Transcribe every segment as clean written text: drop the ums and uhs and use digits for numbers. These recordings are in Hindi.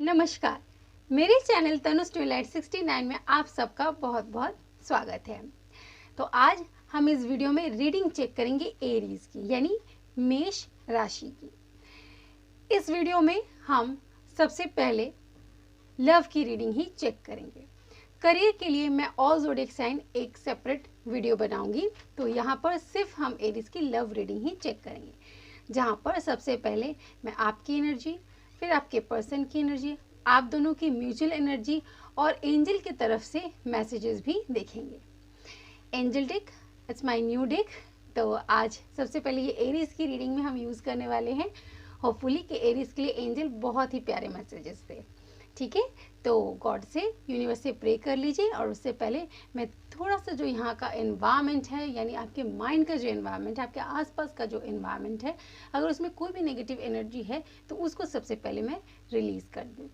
नमस्कार, मेरे चैनल तनुज ट्विलाइट 69 में आप सबका बहुत बहुत स्वागत है। तो आज हम इस वीडियो में रीडिंग चेक करेंगे एरीज की, यानी मेष राशि की। इस वीडियो में हम सबसे पहले लव की रीडिंग ही चेक करेंगे। करियर के लिए मैं ऑल ज़ोडिएक साइन एक सेपरेट वीडियो बनाऊंगी, तो यहाँ पर सिर्फ हम एरीज की लव रीडिंग ही चेक करेंगे, जहाँ पर सबसे पहले मैं आपकी एनर्जी, फिर आपके पर्सन की एनर्जी, आप दोनों की म्यूचुअल एनर्जी और एंजल की तरफ से मैसेजेस भी देखेंगे। Angel deck, it's my new deck. तो आज सबसे पहले ये एरीज की रीडिंग में हम यूज़ करने वाले हैं। होपफुली कि एरीज के लिए एंजल बहुत ही प्यारे मैसेजेस थे। ठीक है, तो गॉड से, यूनिवर्स से प्रे कर लीजिए। और उससे पहले मैं थोड़ा सा जो यहाँ का एनवायरनमेंट है, यानी आपके माइंड का जो एनवायरनमेंट है, आपके आसपास का जो एनवायरनमेंट है, अगर उसमें कोई भी नेगेटिव एनर्जी है तो उसको सबसे पहले मैं रिलीज़ कर दूँ।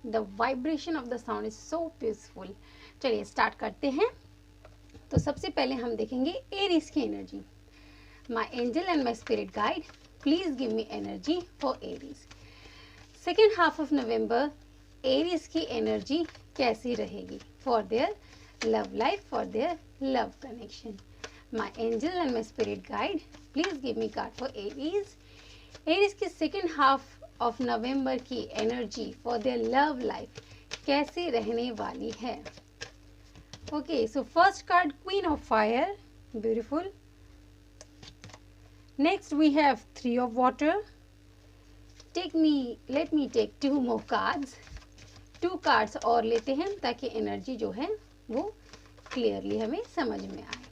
The vibration of the sound is so peaceful। चलिए स्टार्ट करते हैं। तो सबसे पहले हम देखेंगे एरीज की energy. My angel and my spirit guide, please give me energy for Aries। Second half of November Aries की एनर्जी कैसी रहेगी for their love life, for their love connection. My angel and my spirit guide, please give me card for Aries। Aries की सेकेंड हाफ ऑफ नवंबर की energy for their love life कैसी रहने वाली है। Okay, so first card queen of fire, beautiful. Next we have three of water. Let me take two more cards. Two cards और लेते हैं ताकि एनर्जी जो है वो क्लियरली हमें समझ में आए।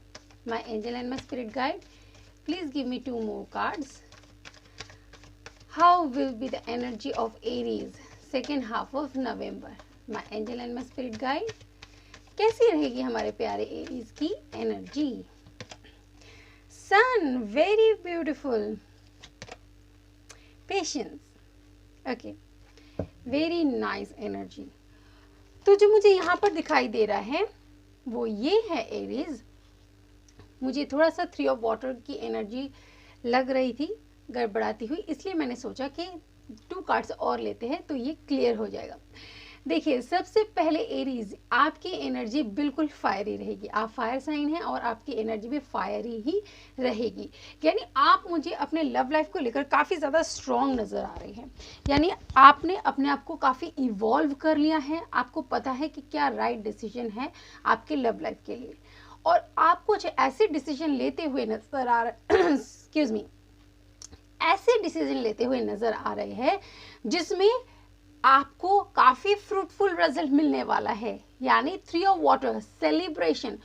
My angel and my spirit guide, please give me two more cards. How will be the energy of Aries second half of November? My angel and my spirit guide, कैसी रहेगी हमारे प्यारे एरीज की energy. Sun, very beautiful. Patience, okay, very nice energy. तो जो मुझे यहाँ पर दिखाई दे रहा है वो ये है एरीज। मुझे थोड़ा सा थ्री ऑफ वाटर की एनर्जी लग रही थी गड़बड़ाती हुई, इसलिए मैंने सोचा कि टू कार्ड्स और लेते हैं तो ये क्लियर हो जाएगा। देखिए, सबसे पहले एरीज, आपकी एनर्जी बिल्कुल फायरी रहेगी। आप फायर साइन हैं और आपकी एनर्जी भी फायरी ही रहेगी। यानी आप मुझे अपने लव लाइफ को लेकर काफ़ी ज़्यादा स्ट्रॉन्ग नज़र आ रहे हैं। यानी आपने अपने आप को काफ़ी इवॉल्व कर लिया है। आपको पता है कि क्या राइट डिसीजन है आपके लव लाइफ के लिए, और आप कुछ ऐसे डिसीजन लेते हुए नजर आ रहे एक्सक्यूज मी, ऐसे डिसीजन लेते हुए नजर आ रहे हैं जिसमें आपको काफी फ्रूटफुल रिजल्ट मिलने वाला है। यानी थ्री ऑफ वाटर, सेलिब्रेशन।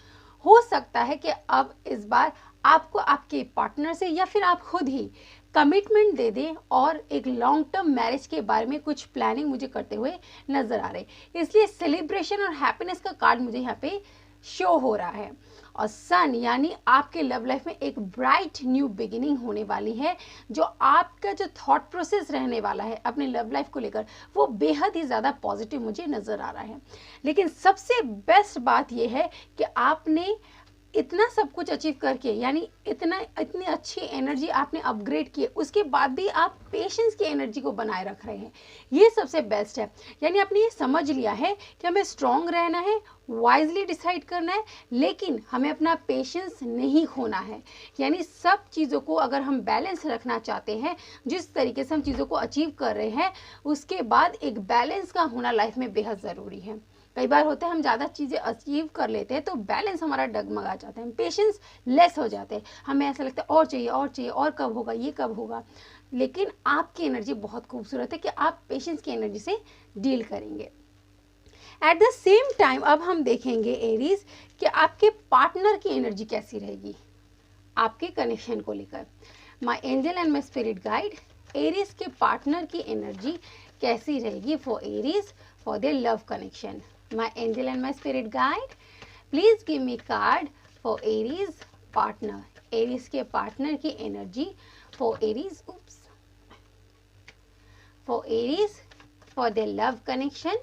हो सकता है कि अब इस बार आपको आपके पार्टनर से या फिर आप खुद ही कमिटमेंट दे दें और एक लॉन्ग टर्म मैरिज के बारे में कुछ प्लानिंग मुझे करते हुए नजर आ रहे, इसलिए सेलिब्रेशन और हैप्पीनेस का कार्ड मुझे यहाँ पे शो हो रहा है। और सन, यानी आपके लव लाइफ में एक ब्राइट न्यू बिगिनिंग होने वाली है। जो आपका जो थॉट प्रोसेस रहने वाला है अपने लव लाइफ को लेकर, वो बेहद ही ज़्यादा पॉजिटिव मुझे नज़र आ रहा है। लेकिन सबसे बेस्ट बात यह है कि आपने इतना सब कुछ अचीव करके, यानी इतनी अच्छी एनर्जी आपने अपग्रेड की है, उसके बाद भी आप पेशेंस की एनर्जी को बनाए रख रहे हैं। ये सबसे बेस्ट है। यानी आपने ये समझ लिया है कि हमें स्ट्रॉन्ग रहना है, वाइजली डिसाइड करना है, लेकिन हमें अपना पेशेंस नहीं खोना है। यानी सब चीज़ों को अगर हम बैलेंस रखना चाहते हैं, जिस तरीके से हम चीज़ों को अचीव कर रहे हैं, उसके बाद एक बैलेंस का होना लाइफ में बेहद ज़रूरी है। कई बार होता है हम ज़्यादा चीज़ें अचीव कर लेते हैं तो बैलेंस हमारा डगमगा जाता है, हम पेशेंस लेस हो जाते हैं, हमें ऐसा लगता है और चाहिए और चाहिए, और कब होगा, ये कब होगा। लेकिन आपकी एनर्जी बहुत खूबसूरत है कि आप पेशेंस की एनर्जी से डील करेंगे। एट द सेम टाइम अब हम देखेंगे एरीज कि आपके पार्टनर की एनर्जी कैसी रहेगी आपके कनेक्शन को लेकर। माई angel and my spirit guide, Aries के पार्टनर की एनर्जी कैसी रहेगी for Aries for their love connection. My angel and my spirit guide, please give me card for Aries partner. Aries के पार्टनर की energy for Aries, for Aries for their love connection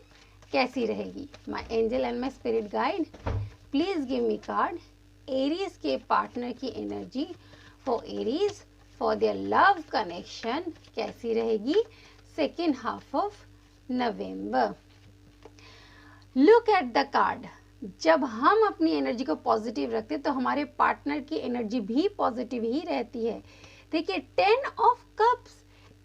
कैसी रहेगी। My angel and my spirit guide, please give me card Aries के पार्टनर की energy for Aries for their love connection कैसी रहेगी second half of November. Look at the card. जब हम अपनी एनर्जी को पॉजिटिव रखते हैं तो हमारे पार्टनर की एनर्जी भी पॉजिटिव ही रहती है। देखिए 10 ऑफ कप्स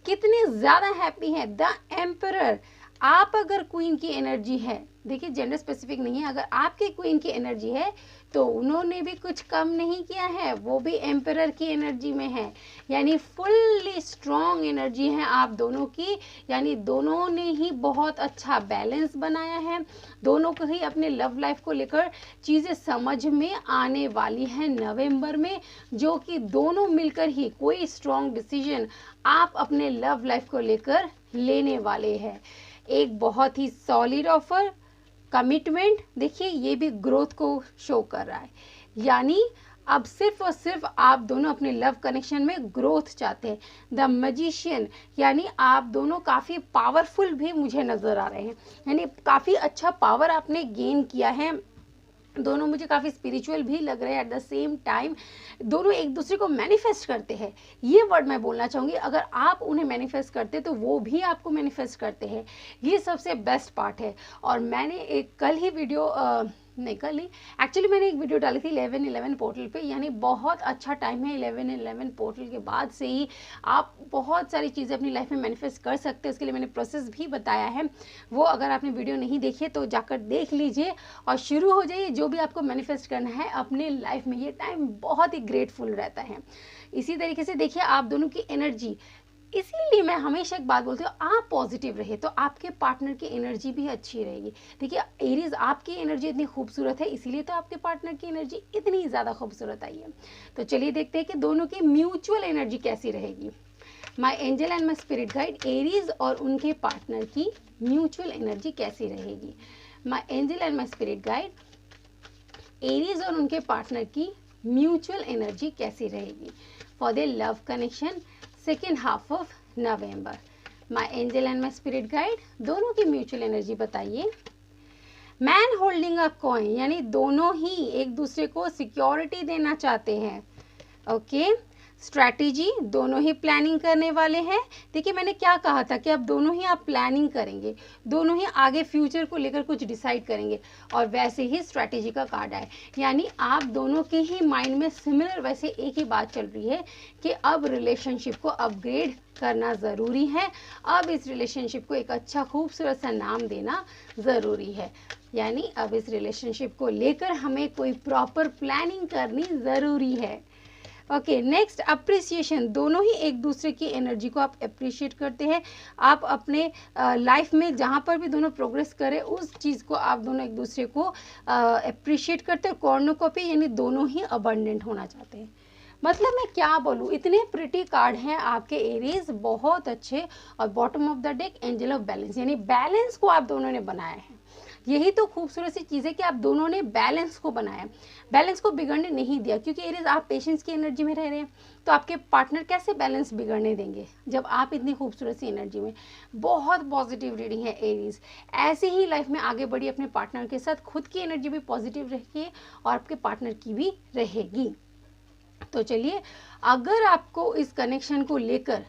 कितने ज्यादा हैप्पी है। द एम्परर, आप अगर क्वीन की एनर्जी है, देखिए जेंडर स्पेसिफिक नहीं है, अगर आपके क्वीन की एनर्जी है तो उन्होंने भी कुछ कम नहीं किया है, वो भी एम्परर की एनर्जी में है, यानी फुल्ली स्ट्रॉन्ग एनर्जी है आप दोनों की। यानी दोनों ने ही बहुत अच्छा बैलेंस बनाया है, दोनों को ही अपने लव लाइफ को लेकर चीज़ें समझ में आने वाली है नवंबर में, जो कि दोनों मिलकर ही कोई स्ट्रॉन्ग डिसीजन आप अपने लव लाइफ को लेकर लेने वाले हैं। एक बहुत ही सॉलिड ऑफर, कमिटमेंट, देखिए ये भी ग्रोथ को शो कर रहा है। यानी अब सिर्फ और सिर्फ आप दोनों अपने लव कनेक्शन में ग्रोथ चाहते हैं। द मैजिशियन, यानी आप दोनों काफ़ी पावरफुल भी मुझे नज़र आ रहे हैं, यानी काफ़ी अच्छा पावर आपने गेन किया है। दोनों मुझे काफ़ी स्पिरिचुअल भी लग रहे हैं एट द सेम टाइम। दोनों एक दूसरे को मैनिफेस्ट करते हैं, ये वर्ड मैं बोलना चाहूँगी। अगर आप उन्हें मैनिफेस्ट करते तो वो भी आपको मैनिफेस्ट करते हैं, ये सबसे बेस्ट पार्ट है। और मैंने एक कल ही वीडियो नहीं कल ही एक्चुअली मैंने एक वीडियो डाली थी 11/11 पोर्टल पे, यानी बहुत अच्छा टाइम है 11/11 पोर्टल के बाद से ही आप बहुत सारी चीज़ें अपनी लाइफ में मैनिफेस्ट कर सकते हैं। उसके लिए मैंने प्रोसेस भी बताया है, वो अगर आपने वीडियो नहीं देखी है तो जाकर देख लीजिए और शुरू हो जाइए जो भी आपको मैनिफेस्ट करना है अपने लाइफ में। ये टाइम बहुत ही ग्रेटफुल रहता है। इसी तरीके से देखिए आप दोनों की एनर्जी, इसीलिए मैं हमेशा एक बात बोलती हूँ, आप पॉजिटिव रहे तो आपके पार्टनर की एनर्जी भी अच्छी रहेगी। देखिए एरीज, आपकी एनर्जी इतनी खूबसूरत है, इसीलिए तो आपके पार्टनर की एनर्जी इतनी ज़्यादा खूबसूरत आई है। तो चलिए देखते हैं कि दोनों की म्यूचुअल एनर्जी कैसी रहेगी। My angel and my spirit guide, Aries और उनके पार्टनर की म्यूचुअल एनर्जी कैसी रहेगी। My angel and my spirit guide, Aries और उनके पार्टनर की म्यूचुअल एनर्जी कैसी रहेगी for their love connection second half of November. My angel and my spirit guide, दोनों की म्यूचुअल एनर्जी बताइए। मैन होल्डिंग अ कॉइन, यानी दोनों ही एक दूसरे को सिक्योरिटी देना चाहते हैं। ओके, स्ट्रैटेजी, दोनों ही प्लानिंग करने वाले हैं। देखिए मैंने क्या कहा था कि अब दोनों ही आप प्लानिंग करेंगे, दोनों ही आगे फ्यूचर को लेकर कुछ डिसाइड करेंगे, और वैसे ही स्ट्रैटेजी का कार्ड आए, यानी आप दोनों के ही माइंड में सिमिलर वैसे एक ही बात चल रही है कि अब रिलेशनशिप को अपग्रेड करना ज़रूरी है, अब इस रिलेशनशिप को एक अच्छा खूबसूरत सा नाम देना ज़रूरी है, यानी अब इस रिलेशनशिप को लेकर हमें कोई प्रॉपर प्लानिंग करनी ज़रूरी है। ओके, नेक्स्ट अप्रिसिएशन, दोनों ही एक दूसरे की एनर्जी को आप अप्रिशिएट करते हैं। आप अपने लाइफ में जहाँ पर भी दोनों प्रोग्रेस करें उस चीज़ को आप दोनों एक दूसरे को अप्रिशिएट करते हैं। कॉर्नोकॉपी, यानी दोनों ही अबंडेंट होना चाहते हैं। मतलब मैं क्या बोलूँ, इतने प्रिटी कार्ड हैं आपके एरीज, बहुत अच्छे। और bottom of the deck angel of balance, यानी बैलेंस को आप दोनों ने बनाया है। यही तो खूबसूरत सी चीज़ है कि आप दोनों ने बैलेंस को बनाया, बैलेंस को बिगड़ने नहीं दिया। क्योंकि एरीज आप पेशेंस की एनर्जी में रह रहे हैं, तो आपके पार्टनर कैसे बैलेंस बिगड़ने देंगे जब आप इतनी खूबसूरत सी एनर्जी में। बहुत पॉजिटिव रीडिंग है एरीज, ऐसे ही लाइफ में आगे बढ़िए अपने पार्टनर के साथ। खुद की एनर्जी भी पॉजिटिव रखिए और आपके पार्टनर की भी रहेगी। तो चलिए, अगर आपको इस कनेक्शन को लेकर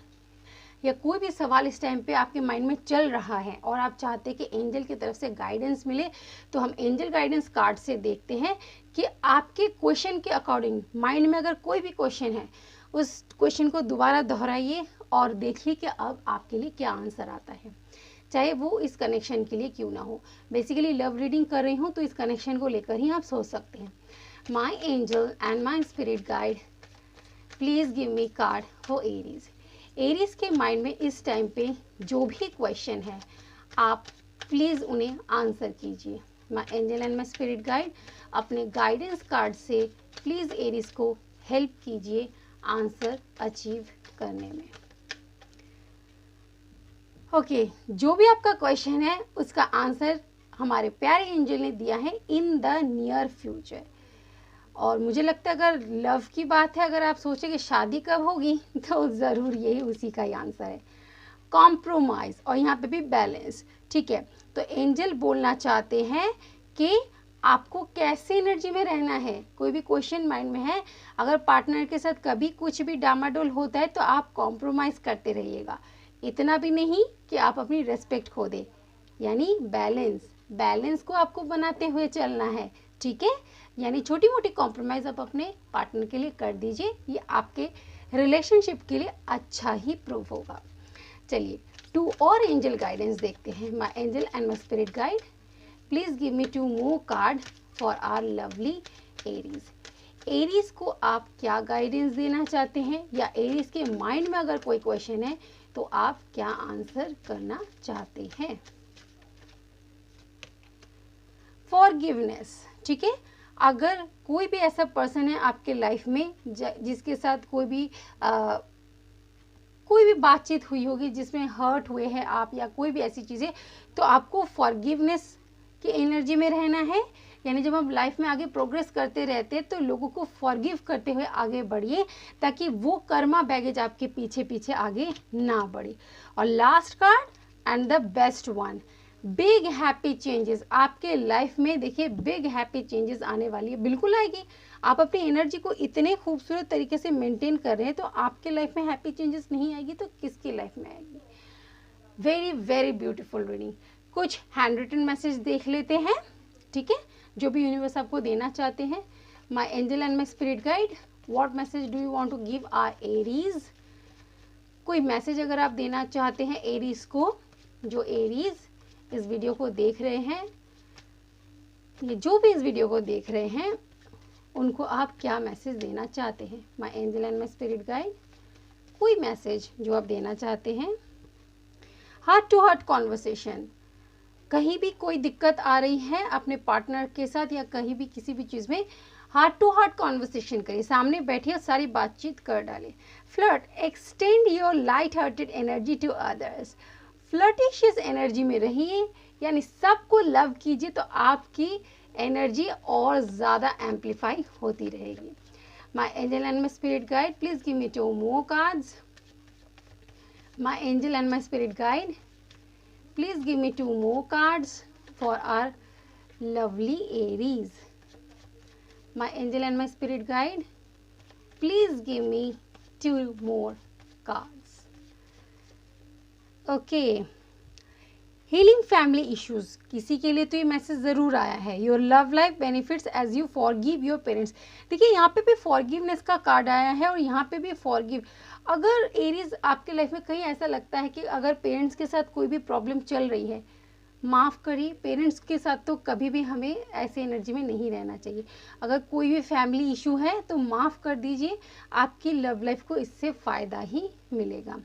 या कोई भी सवाल इस टाइम पे आपके माइंड में चल रहा है और आप चाहते हैं कि एंजल की तरफ से गाइडेंस मिले, तो हम एंजल गाइडेंस कार्ड से देखते हैं कि आपके क्वेश्चन के अकॉर्डिंग माइंड में अगर कोई भी क्वेश्चन है, उस क्वेश्चन को दोबारा दोहराइए और देखिए कि अब आपके लिए क्या आंसर आता है, चाहे वो इस कनेक्शन के लिए क्यों ना हो। बेसिकली लव रीडिंग कर रही हूँ तो इस कनेक्शन को लेकर ही आप सोच सकते हैं। My angel and my spirit guide, please give me card for Aries. Aries के माइंड में इस टाइम पे जो भी क्वेश्चन है, आप प्लीज़ उन्हें आंसर कीजिए। माई angel and my spirit guide, अपने गाइडेंस कार्ड से प्लीज़ एरीज को हेल्प कीजिए आंसर अचीव करने में। ओके, जो भी आपका क्वेश्चन है उसका आंसर हमारे प्यारे एंजल ने दिया है इन द नियर फ्यूचर। और मुझे लगता है अगर लव की बात है, अगर आप सोचें कि शादी कब होगी, तो ज़रूर यही उसी का ही आंसर है, कॉम्प्रोमाइज़, और यहाँ पे भी बैलेंस। ठीक है, तो एंजल बोलना चाहते हैं कि आपको कैसे एनर्जी में रहना है। कोई भी क्वेश्चन माइंड में है, अगर पार्टनर के साथ कभी कुछ भी डामाडोल होता है तो आप कॉम्प्रोमाइज़ करते रहिएगा, इतना भी नहीं कि आप अपनी रेस्पेक्ट खो दें, यानी बैलेंस को आपको बनाते हुए चलना है। ठीक है, यानी छोटी मोटी कॉम्प्रोमाइज़ आप अपने पार्टनर के लिए कर दीजिए, ये आपके रिलेशनशिप के लिए अच्छा ही प्रूव होगा। चलिए 2 और एंजल गाइडेंस देखते हैं। My angel and my spirit guide, please give me 2 more card for our lovely Aries. Aries को आप क्या गाइडेंस देना चाहते हैं, या एरीज के माइंड में अगर कोई क्वेश्चन है तो आप क्या आंसर करना चाहते हैं। फॉरगिवनेस, ठीक है, अगर कोई भी ऐसा पर्सन है आपके लाइफ में जिसके साथ कोई भी बातचीत हुई होगी जिसमें हर्ट हुए हैं आप, या कोई भी ऐसी चीज़ें, तो आपको फॉरगिवनेस की एनर्जी में रहना है। यानी जब हम लाइफ में आगे प्रोग्रेस करते रहते हैं तो लोगों को फॉरगिव करते हुए आगे बढ़िए, ताकि वो कर्मा बैगेज आपके पीछे पीछे आगे ना बढ़े। और last card and the best one, big happy changes आपके लाइफ में। देखिए, बिग हैप्पी चेंजेस आने वाली है, बिल्कुल आएगी। आप अपनी एनर्जी को इतने खूबसूरत तरीके से मेंटेन कर रहे हैं, तो आपके लाइफ में हैप्पी चेंजेस नहीं आएगी तो किसकी लाइफ में आएगी। Very very beautiful reading. कुछ हैंड रिटन मैसेज देख लेते हैं, ठीक है, जो भी यूनिवर्स आपको देना चाहते हैं। My angel and my spirit guide, what message do you want to give our Aries. कोई मैसेज अगर आप देना चाहते हैं एरीज को, जो एरीज इस वीडियो को देख रहे हैं, ये जो भी इस वीडियो को देख रहे हैं, उनको आप क्या मैसेज देना चाहते हैं। My angel and my spirit guide, कोई मैसेज जो आप देना चाहते हैं। हार्ट टू हार्ट कॉन्वर्सेशन, कहीं भी कोई दिक्कत आ रही है अपने पार्टनर के साथ या कहीं भी किसी भी चीज़ में, हार्ट टू हार्ट कॉन्वर्सेशन करिए, सामने बैठिए, सारी बातचीत कर डालिए। Flirt, extend your light hearted energy to others, flirtatious energy में रहिए, यानी सबको लव कीजिए, तो आपकी एनर्जी और ज़्यादा एम्पलीफाई होती रहेगी। माई angel and my spirit guide, please give me 2 more cards. My angel and my spirit guide, please give me 2 more cards for our lovely Aries. My angel and my spirit guide, please give me 2 more cards. Okay, healing family issues, किसी के लिए तो ये मैसेज ज़रूर आया है। Your love life benefits as you forgive your parents. देखिए, यहाँ पे भी फॉरगिवनेस का कार्ड आया है और यहाँ पे भी फॉरगिव। अगर एरीज आपके लाइफ में कहीं ऐसा लगता है कि अगर पेरेंट्स के साथ कोई भी प्रॉब्लम चल रही है, माफ़ करिए, पेरेंट्स के साथ तो कभी भी हमें ऐसे एनर्जी में नहीं रहना चाहिए। अगर कोई भी फैमिली इशू है तो माफ़ कर दीजिए, आपकी लव लाइफ को इससे फ़ायदा ही मिलेगा।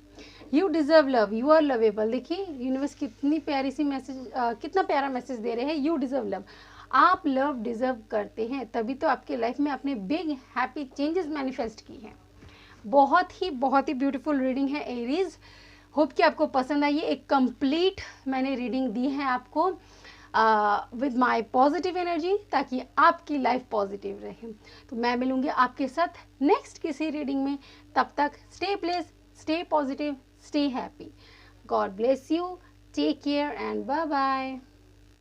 You deserve love, you are lovable. देखिए, यूनिवर्स कितनी प्यारी सी मैसेज, कितना प्यारा मैसेज दे रहे हैं। यू डिज़र्व लव, आप लव डिज़र्व करते हैं, तभी तो आपके लाइफ में आपने बिग हैप्पी चेंजेस मैनिफेस्ट की हैं। बहुत ही ब्यूटीफुल रीडिंग है एरीज। होप कि आपको पसंद आई है। एक कंप्लीट मैंने रीडिंग दी है आपको विद माय पॉजिटिव एनर्जी, ताकि आपकी लाइफ पॉजिटिव रहे। तो मैं मिलूंगी आपके साथ नेक्स्ट किसी रीडिंग में। तब तक stay blessed, stay positive, stay happy. God bless you, take care and bye bye.